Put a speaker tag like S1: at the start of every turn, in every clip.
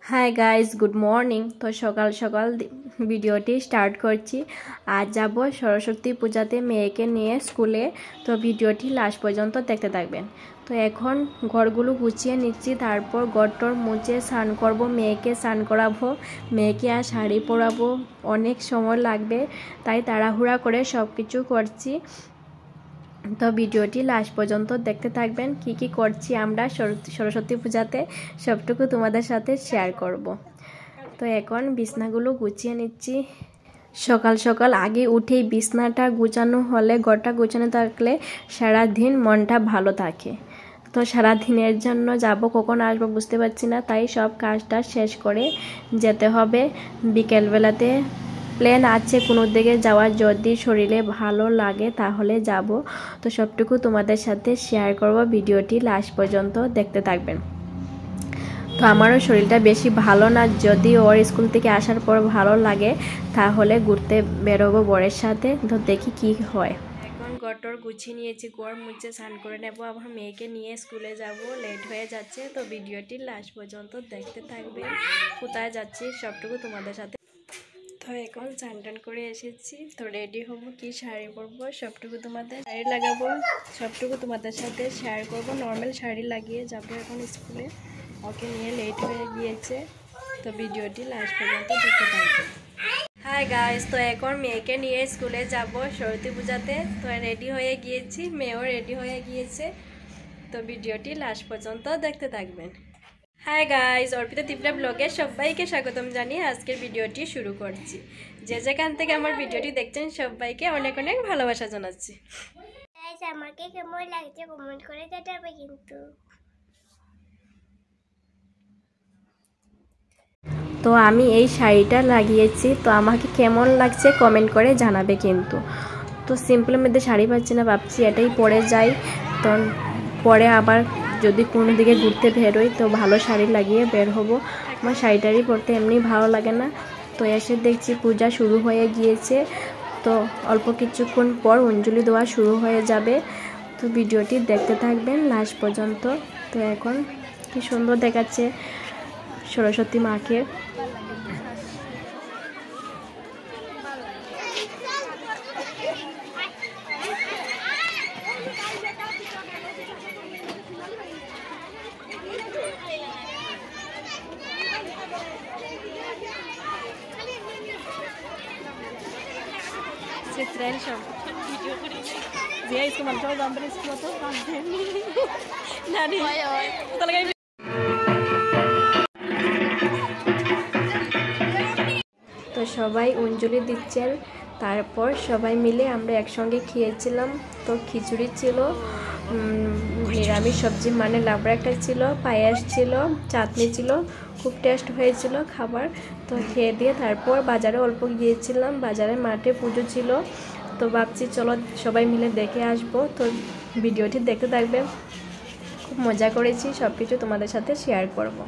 S1: Hi guys good morning. तो सकाल सकाल भिडियोटी स्टार्ट करছি। आज যাব सरस्वती पूजाते মেয়েকে নিয়ে স্কুলে। তো ভিডিওটি লাস্ট পর্যন্ত দেখতে থাকবেন। তো এখন ঘরগুলো গুছিয়ে নিচ্ছি, তারপর ঘরটর মুছে স্নান করব, মেয়েকে স্নান করাবো, মেয়েকে আর শাড়ি পরাবো, অনেক সময় লাগবে তাই তাড়াহুড়া করে সব কিছু করছি। তো ভিডিওটি লাস্ট পর্যন্ত দেখতে থাকবেন। কি করছি আমরা সরস্বতী পূজাতে সবটুকু তোমাদের সাথে শেয়ার করব। তো এখন বিছনাগুলো গুছিয়ে নিচ্ছি। সকাল সকাল আগে উঠেই বিছনাটা গুছানো হলে, ঘরটা গুছানো থাকলে সারা দিন মনটা ভালো থাকে। তো সারা দিনের জন্য যাব, কখন আসবো বুঝতে পারছি না, তাই সব কাজটা শেষ করে যেতে হবে। বিকেলবেলাতে প্ল্যান আছে কোনো দিকে যাওয়ার, যদি শরীরে ভালো লাগে তাহলে যাব। তো সবটুকু তোমাদের সাথে শেয়ার করব, ভিডিওটি লাস্ট পর্যন্ত দেখতে থাকবেন। তো আমারও শরীরটা বেশি ভালো না, যদি ওর স্কুল থেকে আসার পর ভালো লাগে তাহলে ঘুরতে বেরোবো বরের সাথে। তো দেখি কি হয়। এখন ঘরটর গুছিয়ে নিয়েছি, ঘর মুছে স্নান করে নেবো, আবার মেয়েকে নিয়ে স্কুলে যাব, লেট হয়ে যাচ্ছে। তো ভিডিওটি লাস্ট পর্যন্ত দেখতে থাকবে। কোথায় যাচ্ছি সবটুকু তোমাদের সাথে। তো এখন স্নান করে এসেছি, তো রেডি হব, কি শাড়ি পরবো সবটুকু তোমাদের, শাড়ি লাগাবো সবটুকু তোমাদের সাথে শেয়ার করব। নর্মাল শাড়ি লাগিয়ে যাবো এখন স্কুলে, ওকে নিয়ে লেট হয়ে গিয়েছে। তো ভিডিওটি লাস্ট পর্যন্ত দেখতে থাকবে। হাই গাইস, তো এখন মেয়েকে নিয়ে স্কুলে যাব সরস্বতী পূজাতে। তো রেডি হয়ে গিয়েছি, মেয়েও রেডি হয়ে গিয়েছে। তো ভিডিওটি লাস্ট পর্যন্ত দেখতে থাকবেন। হাই গাইস, অর্পিতা ত্রিপুরা ব্লগে সবাইকে স্বাগতম জানিয়ে আজকের ভিডিওটি শুরু করছি। যে যেখান থেকে আমার ভিডিওটি দেখছেন সবাইকে অনেক অনেক ভালোবাসা জানাচ্ছি।
S2: গাইস আমাকে কেমন লাগছে কমেন্ট করে জানাবে কিন্তু।
S1: তো আমি এই শাড়িটা লাগিয়েছি, তো আমাকে কেমন লাগছে কমেন্ট করে জানাবে কিন্তু। তো সিম্পলের মধ্যে শাড়ি পাচ্ছি না, ভাবছি এটাই পরে যাই। তো পরে আবার যদি কোনো দিকে ঘুরতে বেরোই তো ভালো শাড়ি লাগিয়ে বের হব। আমার শাড়িটারই পরতে এমনি ভালো লাগে না। তো এসে দেখছি পূজা শুরু হয়ে গিয়েছে। তো অল্প কিছুক্ষণ পর অঞ্জলি দেওয়া শুরু হয়ে যাবে। তো ভিডিওটি দেখতে থাকবেন লাস্ট পর্যন্ত। তো এখন কি সুন্দর দেখাচ্ছে সরস্বতী মাকে। তো সবাই অঞ্জলি দিচ্ছেন, তারপর সবাই মিলে আমরা একসঙ্গে খেয়েছিলাম। তো খিচুড়ি ছিল, নিরামিষ সবজি মানে লাবড়া একটা ছিল, পায়েস ছিল, চাটনি ছিল, খুব টেস্ট হয়েছিল খাবার। তো খেয়ে দিয়ে তারপর বাজারে অল্প গিয়েছিলাম, বাজারে মাঠে পুজো ছিল। তো ভাবছি চলো সবাই মিলে দেখে আসবো। তো ভিডিওটি দেখতে থাকবে, খুব মজা করেছি, সব কিছু তোমাদের সাথে শেয়ার করব।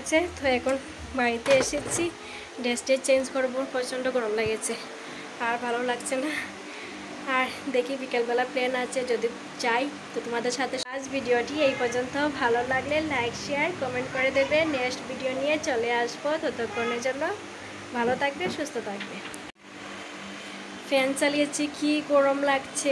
S1: লাগছে। তো এখন বাড়িতে এসেছি, ড্রেসটা চেঞ্জ করবো, প্রচণ্ড গরম লেগেছে আর ভালো লাগছে না। আর দেখি বিকেলবেলা প্ল্যান আছে যদি যাই তো তোমাদের সাথে। আজ ভিডিওটি এই পর্যন্ত, ভালো লাগলে লাইক শেয়ার কমেন্ট করে দেবে। নেক্সট ভিডিও নিয়ে চলে আসবো, ততক্ষণের জন্য ভালো থাকবে, সুস্থ থাকবে। ফ্যান চালিয়েছি, কি গরম লাগছে।